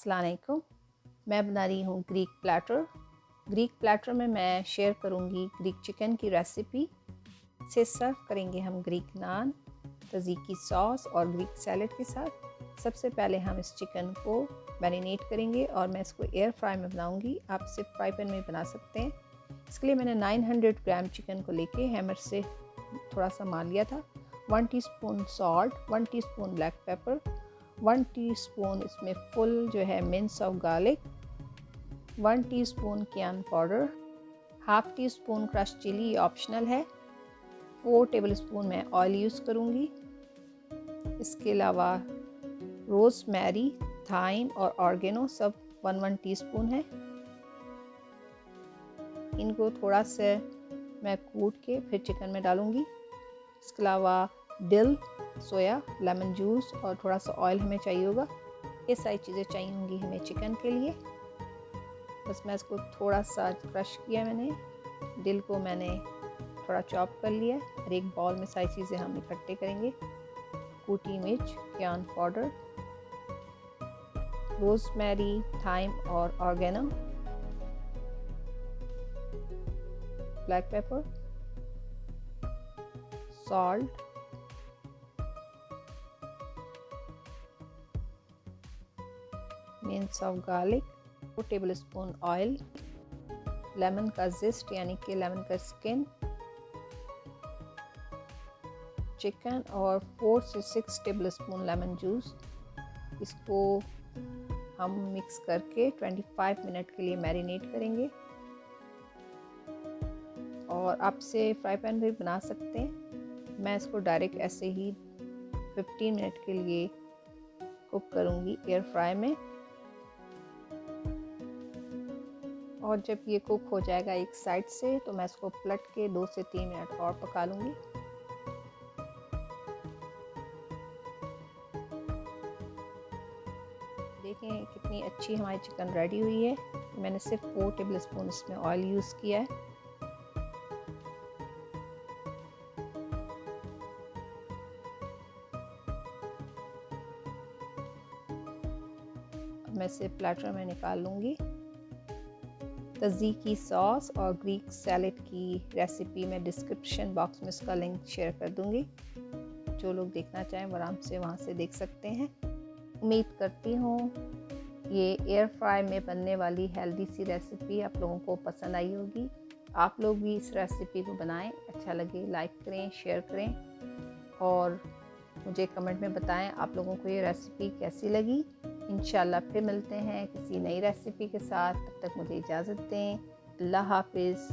अस्सलाम वालेकुम। मैं बना रही हूँ ग्रीक प्लेटर। ग्रीक प्लेटर में मैं शेयर करूँगी ग्रीक चिकन की रेसिपी। से सर्व करेंगे हम ग्रीक नान, तज़ीकी सॉस और ग्रीक सैलड के साथ। सबसे पहले हम इस चिकन को मैरिनेट करेंगे और मैं इसको एयर फ्राई में बनाऊँगी। आप सिर्फ फ्राई पैन में बना सकते हैं। इसके लिए मैंने 900 ग्राम चिकन को लेके हैमर से थोड़ा सा मार लिया था। 1 teaspoon salt, 1 teaspoon black pepper, 1 teaspoon इसमें फुल जो है mince of garlic, 1 teaspoon cayenne powder, half teaspoon crush chilli optional है, 4 टेबलस्पून मैं ऑयल यूज़ करूँगी। इसके अलावा रोज़मेरी, थाइम और ऑर्गेनो सब 1-1 टीस्पून है। इनको थोड़ा सा मैं कूट के फिर चिकन में डालूँगी। इसके अलावा डिल, सोया, लेमन जूस और थोड़ा सा ऑयल हमें चाहिए होगा। ये सारी चीज़ें चाहिए होंगी हमें चिकन के लिए। बस मैं इसको थोड़ा सा क्रश किया मैंने। डिल को मैंने थोड़ा चॉप कर लिया और एक बाउल में सारी चीज़ें हम इकट्ठे करेंगे। कूटी मिर्च, क्यान पाउडर, रोज़मेरी, थाइम और oregano, black pepper, salt, mince of garlic, 4 tablespoon oil, lemon का जिस्ट यानी कि लेमन का स्किन, चिकन और 4 से 6 टेबलस्पून लेमन जूस। इसको हम मिक्स करके 25 मिनट के लिए मैरिनेट करेंगे। और आपसे फ्राई पैन भी बना सकते हैं। मैं इसको डायरेक्ट ऐसे ही 15 मिनट के लिए कुक करूँगी एयर फ्राई में। और जब ये कुक हो जाएगा एक साइड से तो मैं इसको पलट के 2 से 3 मिनट और पका लूँगी। देखें कितनी अच्छी हमारी चिकन रेडी हुई है। मैंने सिर्फ 4 टेबलस्पून इसमें ऑयल यूज़ किया है। मैं इसे प्लेटर में निकाल लूँगी। तज़ीकी सॉस और ग्रीक सैलेड की रेसिपी मैं डिस्क्रिप्शन बॉक्स में इसका लिंक शेयर कर दूँगी। जो लोग देखना चाहें वो आराम से वहाँ से देख सकते हैं। उम्मीद करती हूँ ये एयर फ्राई में बनने वाली हेल्दी सी रेसिपी आप लोगों को पसंद आई होगी। आप लोग भी इस रेसिपी को बनाएं, अच्छा लगे लाइक करें, शेयर करें और मुझे कमेंट में बताएं आप लोगों को ये रेसिपी कैसी लगी। इंशाल्लाह फिर मिलते हैं किसी नई रेसिपी के साथ। तब तक मुझे इजाज़त दें। अल्लाह हाफिज़।